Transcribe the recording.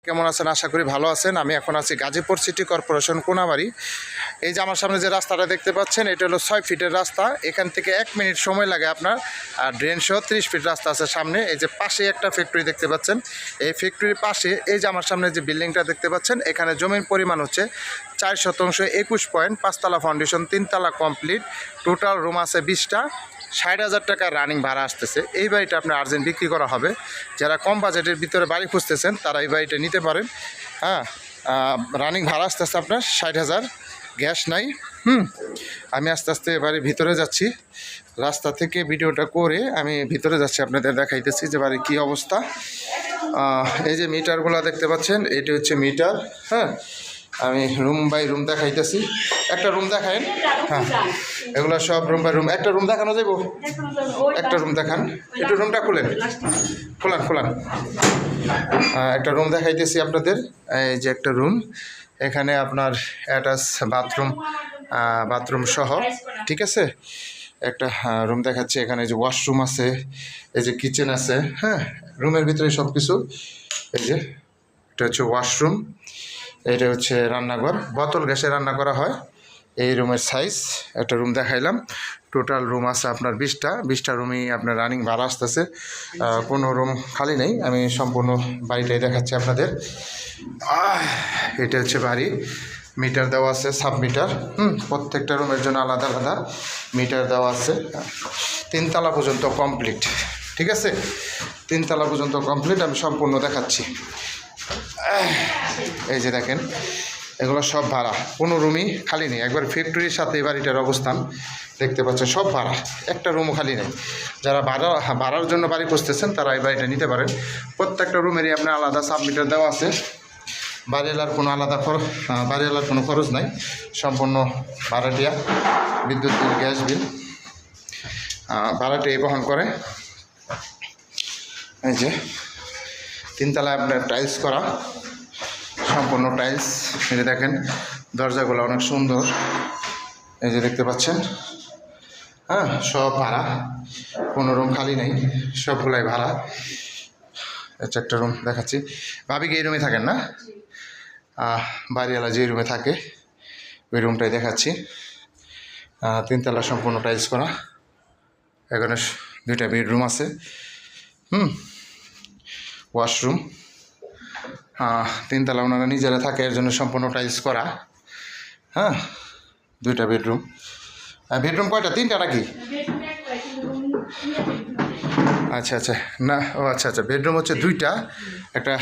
কেমন আছেন? আশা করি ভালো আছেন। আমি এখন আছি গাজীপুর সিটি কর্পোরেশন কোনাবাড়ি। এই যে আমার সামনে যে রাস্তাটা দেখতে পাচ্ছেন, এটা হলো 6 ফিটের রাস্তা। এখান থেকে 1 মিনিট সময় লাগে আপনার। আর ড্রেন সহ 30 ফিট রাস্তা আছে সামনে। এই যে পাশে একটা ফ্যাক্টরি দেখতে পাচ্ছেন, এই ফ্যাক্টরির পাশে এই যে আমার সামনে যে বিল্ডিংটা দেখতে পাচ্ছেন, এখানে জমির পরিমাণ হচ্ছে 4 শতাংশ 21 পয়েন্ট, 5 তলা ফাউন্ডেশন, 3 তলা কমপ্লিট, টোটাল রুম আছে 20টা। 60,000 টাকা রানিং ভাড়া আসতেছে। এই বাড়িটা আপনার আর্জেন্ট বিক্রি করা হবে। যারা কম বাজেটের ভিতরে বাড়ি খুঁজতেছেন তারা এই বাড়িটা নিতে পারেন। হ্যাঁ, রানিং ভাড়া আসতেছে আপনার 60,000। গ্যাস নাই। আমি আস্তে আস্তে বাড়ির ভিতরে যাচ্ছি। রাস্তা থেকে ভিডিওটা করে আমি ভিতরে যাচ্ছি, আপনাদের দেখাইতেছি যে বাড়ির কী অবস্থা। এই যে মিটারগুলো দেখতে পাচ্ছেন, এটি হচ্ছে মিটার। হ্যাঁ, আমি রুম বাই রুম দেখাইতেছি। একটা রুম দেখায়েন। হ্যাঁ, এগুলো সব রুম বাই রুম। একটা রুম দেখানো যাবো? একটা রুম দেখান, একটু রুমটা খুলেন, খোলান। একটা রুম দেখাইতেছি আপনাদের। এই যে একটা রুম, এখানে আপনার অ্যাটাচ বাথরুম সহ, ঠিক আছে। একটা রুম দেখাচ্ছে, এখানে যে ওয়াশরুম আছে, এই যে কিচেন আছে। হ্যাঁ, রুমের ভিতরে সব কিছু। এই যে এটা হচ্ছে ওয়াশরুম, এটা হচ্ছে রান্নাঘর, বোতল গ্যাসে রান্না করা হয়। এই রুমের সাইজ একটা রুম দেখাইলাম। টোটাল রুম আছে আপনার 20টা রুমই আপনার রানিং ভাড়া আসতেছে। কোনো রুম খালি নেই। আমি সম্পূর্ণ বাড়িটাই দেখাচ্ছি আপনাদের। এটা হচ্ছে বাড়ি। মিটার দেওয়া আছে, সাব মিটার। প্রত্যেকটা রুমের জন্য আলাদা আলাদা মিটার দেওয়া আছে। 3 তলা পর্যন্ত কমপ্লিট, ঠিক আছে। 3 তলা পর্যন্ত কমপ্লিট, আমি সম্পূর্ণ দেখাচ্ছি। এই যে দেখেন, এগুলো সব ভাড়া, কোনো রুমই খালি নেই। একবার ফ্যাক্টরির সাথে এই বাড়িটার অবস্থান দেখতে পাচ্ছেন, সব ভাড়া, একটা রুমও খালি নেই। যারা ভাড়ার জন্য বাড়ি খুঁজতেছেন তারা এই বাড়িটা নিতে পারেন। প্রত্যেকটা রুমেরই আপনার আলাদা সাবমিটার দেওয়া আছে। বাড়িওয়ালার কোনো খরচ নাই, সম্পূর্ণ ভাড়াটিয়া। বিদ্যুৎ বিল, গ্যাস বিল ভাড়াটিয়া বহন করে। এই যে 3 তলায় আপনার টাইলস করা, সম্পূর্ণ টাইলস। এই যে দেখেন, দরজাগুলো অনেক সুন্দর, এই যে দেখতে পাচ্ছেন। হ্যাঁ, সব ভাড়া, কোনো রুম খালি নেই, সবগুলাই ভাড়া। আচ্ছা, একটা রুম দেখাচ্ছি। ভাবি কি এই রুমে থাকেন না? বাড়িওয়ালা যে রুমে থাকে ওই রুমটাই দেখাচ্ছি। 3 তলা সম্পূর্ণ টাইলস করা। এখানে 2টা বেডরুম আছে। ওয়াশরুম। 3 তলা ওনারা নিজেরা থাকে, এর জন্য সম্পূর্ণ টাইলস করা। হ্যাঁ, 2টা বেডরুম। বেডরুম কয়টা? 3টা নাকি? আচ্ছা না, ও আচ্ছা, বেডরুম হচ্ছে 2টা। একটা